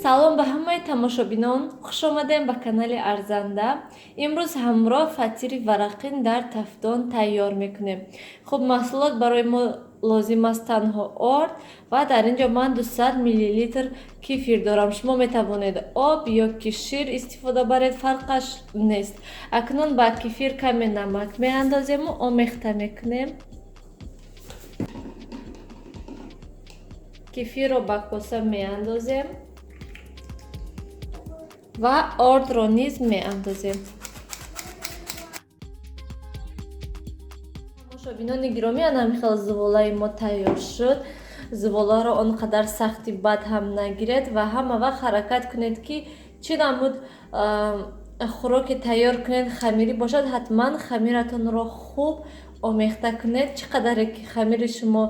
салом ба ҳамаи тамошобинон, хуш омадем ба канали Арзанда. Имрӯз ҳамроҳ фатири варақин дар тафдон тайёр мекунем. Хуб, маҳсулот барои мо лозим аст танҳо орд ва дар ин ҷо ман 200 мл кефир дорам. Шумо метавонед об ё ки шир истифода баред, фарқаш нест. Акнун ба кефир каме намак меандозему омехта мекунем. Кефирро ба коса меандозем ва ордро низ меандозем. Тамошобинони гиромӣ, анамихел зуволаи мо тайёр шуд. Зуволаро он қадар сахти бад ҳам нагиред ва ҳама вақт ҳаракат кунед ки чӣ намуд хӯроке тайёр кунед, хамирӣ бошад, ҳатман хамиратонро хуб омехта кунед. Чӣ қадаре ки хамири шумо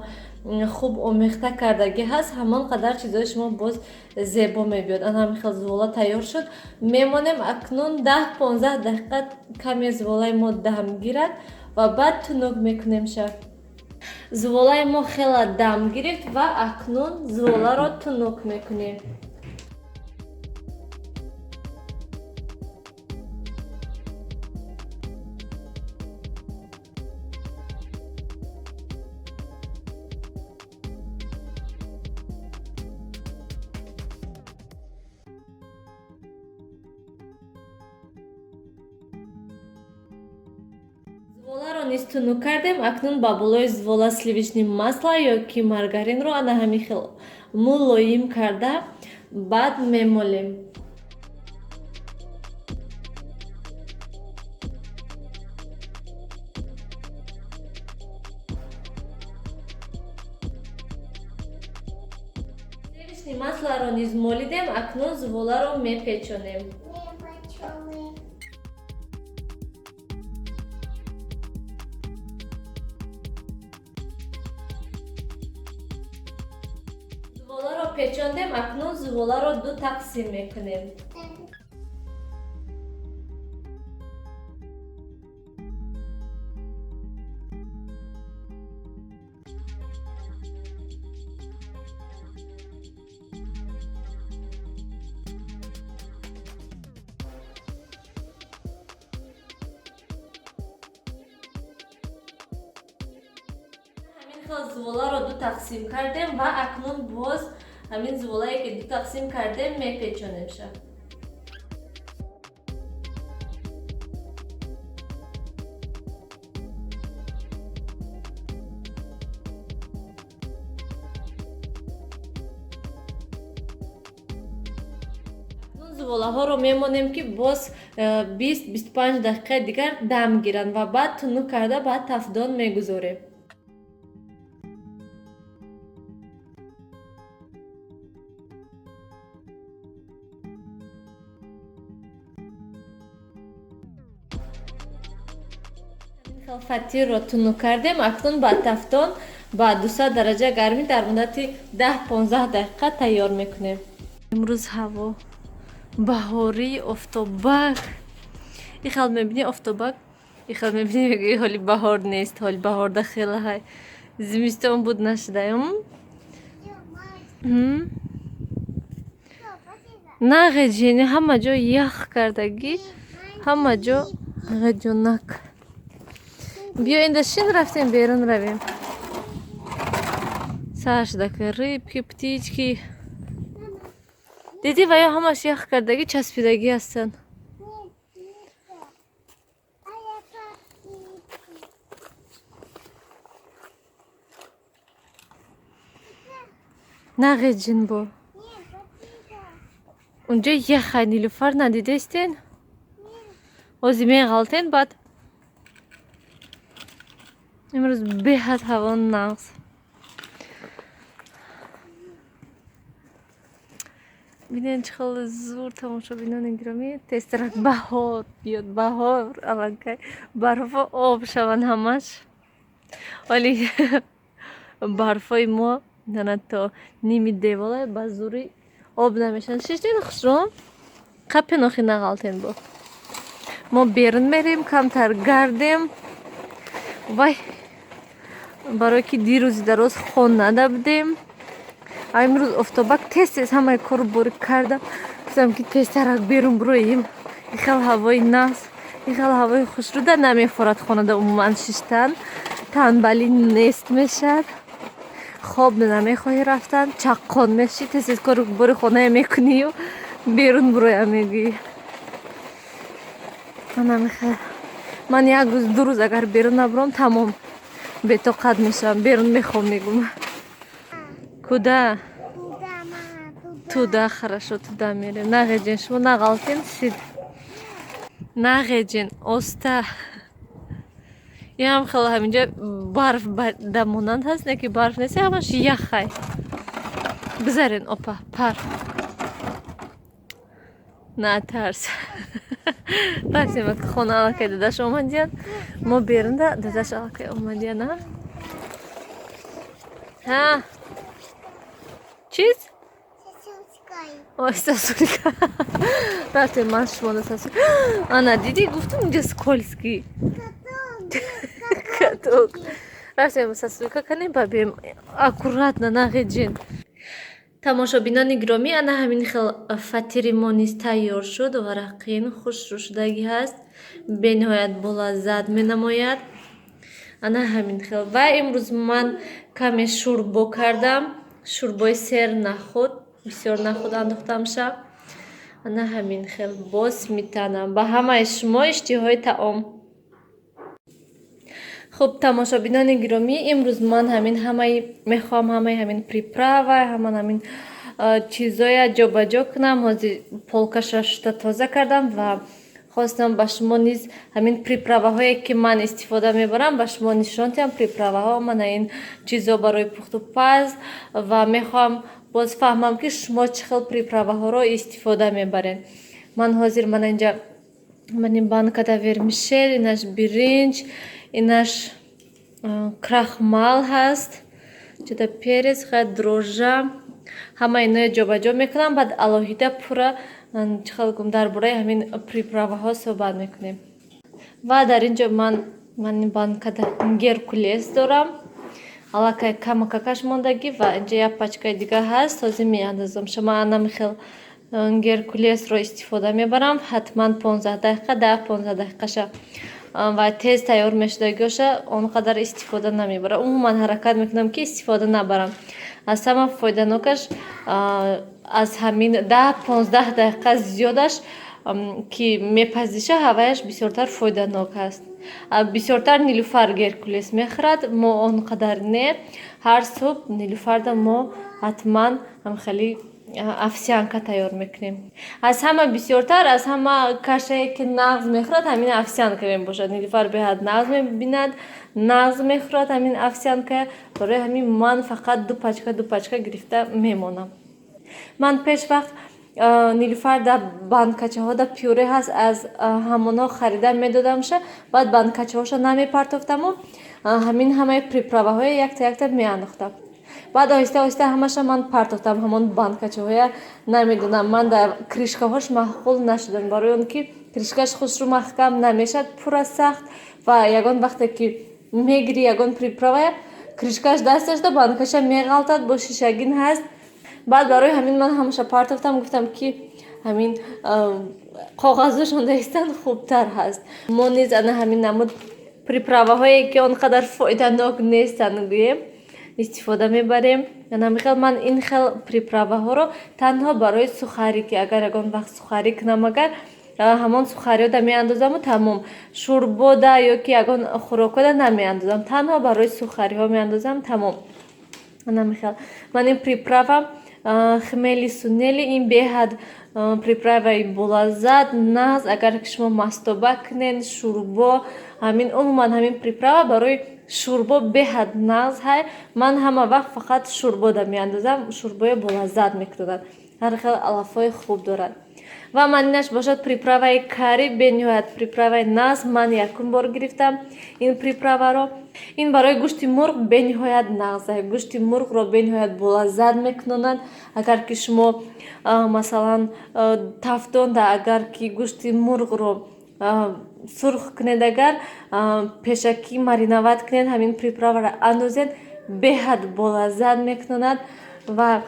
хуб омехта кардагӣ ҳаст, ҳамон қадар чизои шумо боз зебо мебиёд. Анамихел зувола тайёр шуд. Мемонем акнун 10-15 дақиқа каме зуволаи мо дам гирад ва баъд тунук мекунемша. Зуволаи мо хела дам гирифт ва акнун зуволаро тунук мекунем. Зуволаро низ тунук кардем. Акнун ба болои зувола сливични масла ё ки маргаринро ана ҳамин хел мулоим карда баъд мемолем. Сливични масларо низ молидем. Акнун зуволаро мепечонем. Зуволаро печондем. Акнун зуволаро ду тақсим мекунем. Зуволаро ду тақсим кардем ва акнун боз ҳамин зуволае ки ду тақсим кардем мепечонемша. Акнун зуволаҳоро мемонем ки боз 20-25 дақиқаи дигар дам гиранд ва баъд тунук карда ба тафдон мегузорем. Фатирро тунук кардем. Акнун ба тафдон ба 200 дараҷа гармӣ дар муддати 10-15 дақиқа тайёр мекунем. Имрӯз ҳаво баҳорӣ, офтобак. Ихел мебинӣ офтобак? Ихел мебинӣ мегӯӣ ҳоли баҳор нест, ҳоли баҳорда хела ҳай зимистон буд нашудаем. На ғеҷени ҳама ҷо ях кардагӣ, ҳама ҷо ғеҷонак. Биё инда шин рафтем берун равем. Сар шудака рыбки, птички. Дидӣ ва ё ҳамаш ях кардагӣ, часпидагӣ ҳастанд. На ғеҷин бо. Унҷо яхай нилуфар надидестен? Ози меғалтен баъд. имрӯз беҳад ҳаво нағз. бинед чӣ хеле зуд тамошобинони гиромӣ, тезтарак баҳор биёд, баҳор аллакай барфҳо об шаванд ҳамаш. Вале барфҳои мо дана то ними девола ба зурӣ об намешаванд. Шиштен хушром қапенохи нағалтен бо. Мо берун мерем, камтар гардем. Вай барое ки дирӯзи дароз хона будем, امروز افتابک تست همه کار باری کردم. گفتم که تست را بیرون برویم. این خیلی هوای ناس، این خیلی هوای خوش رو در نمیخورد خانه در عموما ششتن تنبلی نیست میشد، خواب نمیخوای رفتن، چقان میشی تست کار باری خانه میکنی و بیرون برویم میگی. من یک روز دو روز اگر بیرون نبرم تمام بطاقت میشم، بیرون میخوام میگم. کده؟ туда хорошо, туда мерим. Нағежин, шумо нағалтин сид. Нағежин, оста. Ям хел ҳаминҷа барф да монанд ҳаст, не ки барф нест, ҳамаш яхай. Бизарин опа, пар. Натарс. Рафтем ак хона алакай дадаш омадиян. Мо берунда дадаш алакай омадиян, а? Ҳа? Чиз? Ой, сосулька. Рафтем ман шумода сосулька. Ана, диди, гуфтум инҷа скользкий. Каток. Рафтем сосулька канем бабием. Аккуратно нағеҷин. тамошобинони гиромӣ, ана ҳамин хел фатири мо низ тайёр шуд ва рақин хушрӯ шудагӣ ҳаст, бениҳоят болаззат менамояд. Ана ҳамин хел. Ва имрӯз ман каме шӯрбо кардам, шӯрбои сер нахӯд, бисёр нахӯд андохтамша. Ана ҳамин хел бо сметана. Ба ҳамаи шумо иштиҳои таом. хуб, тамошобинони гиромӣ, имрӯз ман мехоҳам ҳамаи ҳамин приправа, ҳаман ҳамин чизоя ҷобаҷо кунам. ҳозир полкаша шута тоза кардам ва хостам ба шумо низ ҳамин приправаҳое ки ман истифода мебарам ба шумо нишон диҳам. Приправаҳо мана ин чизо барои пухту паз ва мехоҳам боз фаҳмам ки шумо чӣ хел приправаҳоро истифода мебаред. Ман ҳозир мана инҷа мани банкада вермишел, инаш биринҷ, инаш крахмал ҳаст, ҷуда перец, хай дрожжа, ҳама инои ҷобаҷо мекунам. Баъд алоҳида пурра чӣ хел гум дар бораи ҳамин приправаҳо суҳбат мекунем. Ва дар ин ҷо мани банкада геркулес дорам, аллакай камакакаш мондагӣ ва инҷа як пачкаи дига ҳаст, ҳозир меандозам. Шумо анами хел геркулесро истифода мебарам, ҳатман 15 дақиқа, 10-15 дақиқаша ва тез тайёр мешудагиоша он қадар истифода намебарам. Умуман ҳаракат мекунам ки истифода набарам. Аз ҳама фоиданокаш аз ҳамин 10-15 дақиқа зиёдаш ки мепазиша ҳаваяш бисёртар фоиданок аст. Бисёртар нилуфар геркулес мехӯрад, мо он қадар не. Ҳар субҳ нилуфарда мо ҳатман ҳамхели овсянка тайёр мекунем. Аз ҳама бисёртар, аз ҳама кашае ки нағз мехӯрад ҳамин овсянка мебошад. Нилуфар беҳад нағз мебинад, нағз мехӯрад ҳамин овсянка. Барои ҳамин ман фақат ду пачка гирифта мемонам. Ман пешвақт нилуфар да банкачаҳо да пюре ҳаст, аз ҳамонҳо харида медодамша, баъд банкачаҳоша намепартофтаму ҳамин ҳамаи приправаҳои якта меандохтам. баъд оҳиста ҳамаша ман партофтам ҳамон банкачаҳоя. Намедонам, ман дар кришкаҳош маҳқул нашудам, барои он ки кришкаш худшро маҳкам намешад, пурра сахт ва ягон вақте ки мегири ягон приправая, кришкаш даст дошта банкаша меғалтад, бо шишагин ҳаст. баъд барои ҳамин ман ҳамаша партофтам, гуфтам ки ҳамин коғазошон дастан хубтар ҳаст. Мо низ ана ҳамин намуд приправаҳое ки он қадар фоиданок нестанд гӯем истифода мебарем. Намихел ман ин хел приправаҳоро танҳо барои сухарӣ, ки агар ягон вақт сухарӣ кунам, агар ҳамон сухариҳода меандозаму тамом. Шӯрбода ё ки ягон хӯрокода намеандозам, танҳо барои сухариҳо меандозам, тамом. Намихел ман ин приправа хмели сунели, ин беҳад приправаи болаззат, нағз. Агар ки шумо мастоба кунед, шӯрбо, ҳамин умуман ҳамин приправа барои шӯрбо беҳад нағз ҳай. Ман ҳама вақт фақат шӯрбода меандозам, шӯрбои болаззат мекунад, ҳар хел алафҳои хуб дорад. Ва ман инаш бошад приправаи карри, бениҳоят приправаи нағз. Ман якум бор гирифтам ин приправаро. Ин барои гӯшти мурғ бениҳоят нағз ай. Гӯшти мурғро бениҳоят болаззат мекунонад. Агар ки шумо масалан тафтонда агар ки гӯшти мурғро сурх кунед, агар пешакӣ мариноват кунед, ҳамин приправаро андозед, беҳад болаззат мекунонад. ва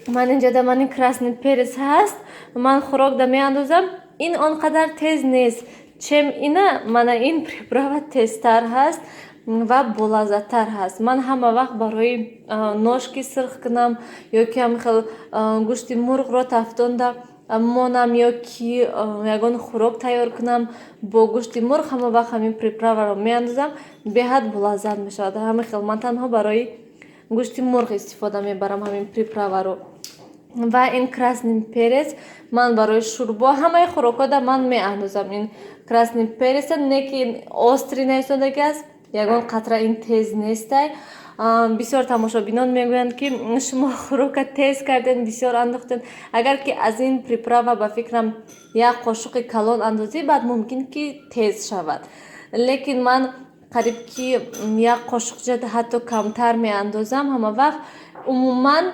ман инҷа да мани красный перец ҳаст, ман хӯрок да меандозам. Ин он қадар тез нест, чем ина мана ин приправа тезтар ҳаст ва болаззаттар ҳаст. Ман ҳама вақт барои ношки сирх кунам ё ки ҳамихел гӯшти мурғро тафтонда монам ё ки ягон хӯрок тайёр кунам бо гӯшти мурғ, ҳама вақт ҳамин приправаро меандозам, беҳад болаззат мешавад. Ҳамихел ман танҳо барои гӯшти мурғ истифода мебарам ҳамин приправаро. Ва ин красный перец ман барои шӯрбо ҳамаи хӯрокҳода ман меандозам. Ин красный перец не ки остри наистодаги аст, ягон қатра ин тез нестай. Бисёр тамошобинон мегӯянд ки шумо хӯрока тез карден, бисёр андохтен. Агар ки аз ин приправа ба фикрам як қошуқи калон андозӣ, баъд мумкин ки тез шавад. Лекин ман қариб ки як қошуқча ҳатто камтар меандозам. Ҳама вақт умуман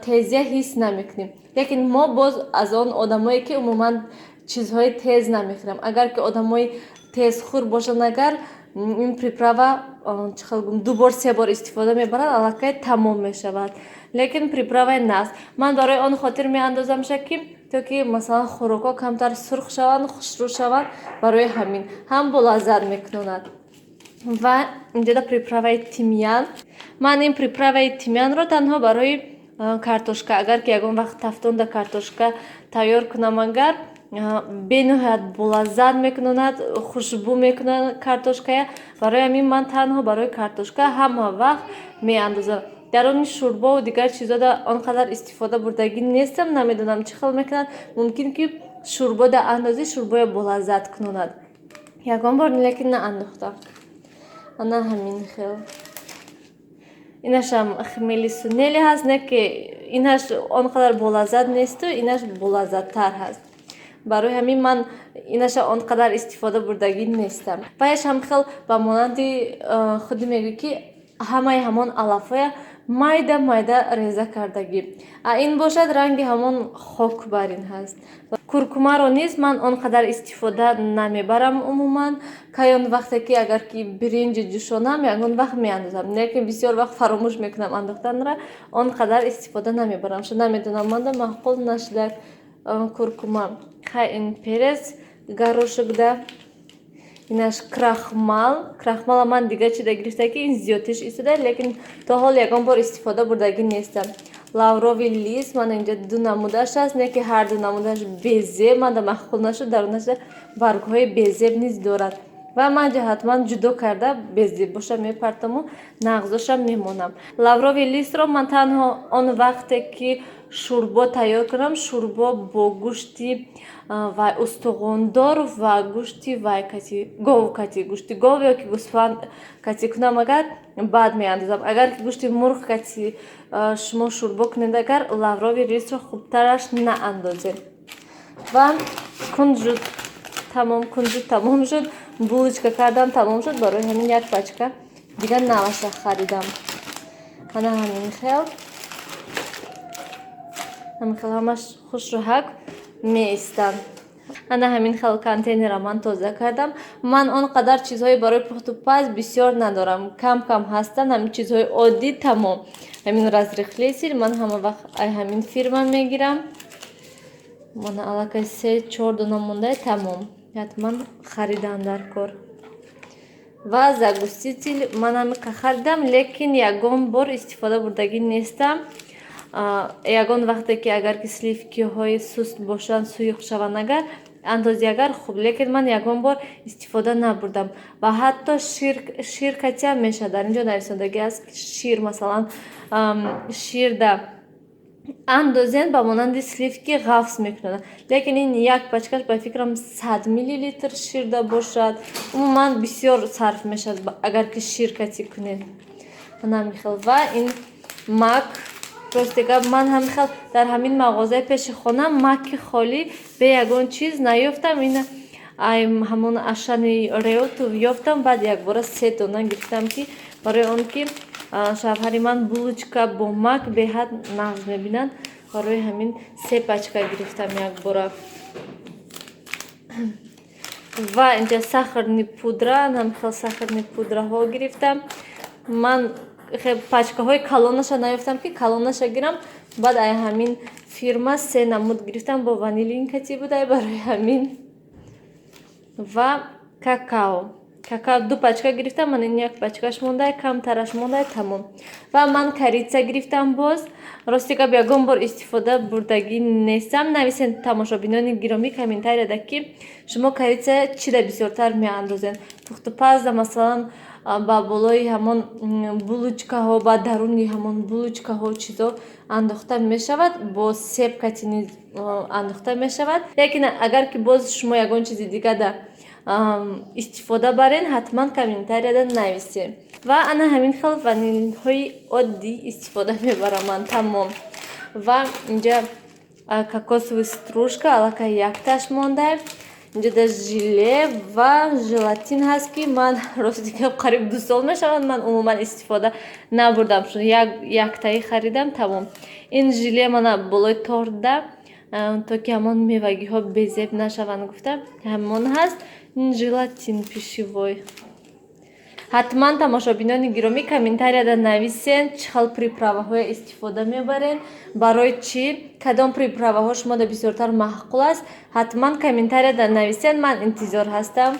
тезия ҳис намекунем. Лекин мо боз аз он одамое ки умуман чизҳои тез намехӯрем. Агар ки одамои тезхӯр бошанд, агар ин приправа ду бор се бор истифода мебарад, аллакай тамом мешавад. Лекин приправаи наст ман барои он хотир меандозам ки то ки масалан хӯрокҳо камтар сурх шаванд, хушрӯ шаванд, барои ҳамин ҳам болаззат мекунонад. Ва инҷода приправаи тимян. Ман ин приправаи тимянро танҳо барои картошка, агар ки ягон вақт тафтонда картошка тайёр кунам, агар бениҳоят болаззат мекунонад, хушбӯ мекунад картошкая. Барои ҳамин ман танҳо барои картошка ҳама вақт меандозам. Дар они шӯрбову дигар чизода он қадар истифода бурдагӣ нестам, намедонам чӣ хел мекунад. Мумкин ки шӯрбо да андози шӯрбоя болаззат кунонад. Ягон бор лекин наандохтам. Ана ҳамин хел. Инашам хмели сунели ҳаст, не ки инаш он қадар болаззат несту, инаш болаззаттар ҳаст. Барои ҳамин ман инаша он қадар истифода бурдагӣ нестам. Ваяш ҳам хел ба монанди худӣ мегӯӣ ки ҳамаи ҳамон алафоя майда майда реза кардагӣ. Ин бошад ранги ҳамон хокбарин ҳаст. Куркумаро низ ман он қадар истифода намебарам умуман. Каён вақте ки агар ки биринҷи ҷӯшонам, ягон вақт меандозам. Лекин бисёр вақт фаромӯш мекунам андохтанро, он қадар истифода намебарам. Шо намедонам манда маъқул нашуда куркума. Ха ин перец горошек да. Инаш крахмал. Крахмала ман дигар чида гирифта ки ин зиёдтиш истода, лекин то ҳол ягон бор истифода бурдагӣ нестам. Лавровый лист ман инҷа ду намудаш аст, не ки ҳар ду намудаш безеб, манда маъқул нашуд, дарунаш баргҳои безеб низ дорад. Ва ман ҳатман ҷудо карда безеб боша мепартаму нағзошам мемонам. Лавровый листро ман танҳо он вақте ки шӯрбо тайёр кунам, шӯрбо бо гӯшти вай устуғондор ва гӯшти вай кати гов, кати гӯшти гов ё ки гӯсфанд кати кунам, агар баъд меандозам. Агар ки гӯшти мурғ кати шумо шӯрбо кунед, агар лавровый листро хубтараш наандозед. Ва кунҷут тамом шуд. Булочка кардам тамом шуд. Барои ҳамин як пачка дигар наваша харидам. Ана ҳамин хел ҳамаш хушрӯҳак меистанд. Ана ҳамин хел контейнера ман тоза кардам. Ман он қадар чизҳои барои пухту паз бисёр надорам. Кам ҳастанд, ҳамин чизҳои оддӣ тамом. Ҳамин разрихлесир ман ҳама вақт ҳамин фирма мегирам. Мана аллакай 3-4 дона мондай тамом. Ҳатман харидам дар кор. Ва загуститель ман ҳамика харидам, лекин ягон бор истифода бурдагӣ нестам. Ягон вақте ки агар ки сливкиҳои суст бошанд, суюқ шаванд, агар андози агар хуб, лекин ман ягон бор истифода набурдам. Ва ҳатто шир катиам мешавад. Дар инҷо нависодагӣ аст ки шир, масалан шир да андозен ба монанди сливки ғафс мекунад. Лекин ин як пачкаш ба фикрам 100 мл шир да бошад. Умуман бисёр сарф мешавад агар ки шир кати кунед. Ман ҳамихел. Ва ин мак, рости гап ман ҳамихел дар ҳамин мағозаи пеши хона маки холӣ бе ягон чиз наёфтам. Ин ҳамон ашани реоту ёфтам. Баъд якбора 3 дона гирифтам ки барои он ки шавҳари ман булочка бо мак беҳад нағз мебинанд. Барои ҳамин 3 пачка гирифтам якбора. Ва инҷа сахарни пудра, ҳамихел сахарни пудраҳо гирифтам. Ман пачкаҳои калонаша наёфтам, ки калонаша гирам. Баъд ай ҳамин фирма 3 намуд гирифтам бо ванилинкати будай барои ҳамин ва какао. Какао 2 пачка гирифтам, ман ин 1 пачкаш мондай, камтараш мондай, тамом. Ва ман корица гирифтам боз. Рости гап ягон бор истифода бурдагӣ нестам. Нависен тамошобинони гиромӣ комментарияда ки шумо корица чида бисёртар меандозен. Пухтупазда масалан ба болои ҳамон булочкаҳо, ба даруни ҳамон булочкаҳо чизо андохта мешавад, бо сепкати низ андохта мешавад. Лекин агар ки боз шумо ягон чизи дигада истифода барен, ҳатман комментарияда нависен. Ва ана ҳамин хел ванилинҳои оддӣ истифода мебараман, тамом. Ва инҷа кокосовый стружка аллакай якташ мондай. Инҷа да желе ва желатин ҳаст, ки ман рости гап қариб 2 сол мешавад ман умуман истифода набурдам, яктаи харидам, тамом. Ин желе мана болои торда, то ки ҳамон мевагиҳо безеб нашаванд гуфта, ҳамон ҳаст. Ин желатин пишивой. ҳатман тамошобинони гиромӣ комментарияда нависен чӣ хел приправаҳое истифода мебарен, барои чӣ, кадом приправаҳо шумода бисёртар маъқул аст. ҳатман комментарияда нависен, ман интизор ҳастам.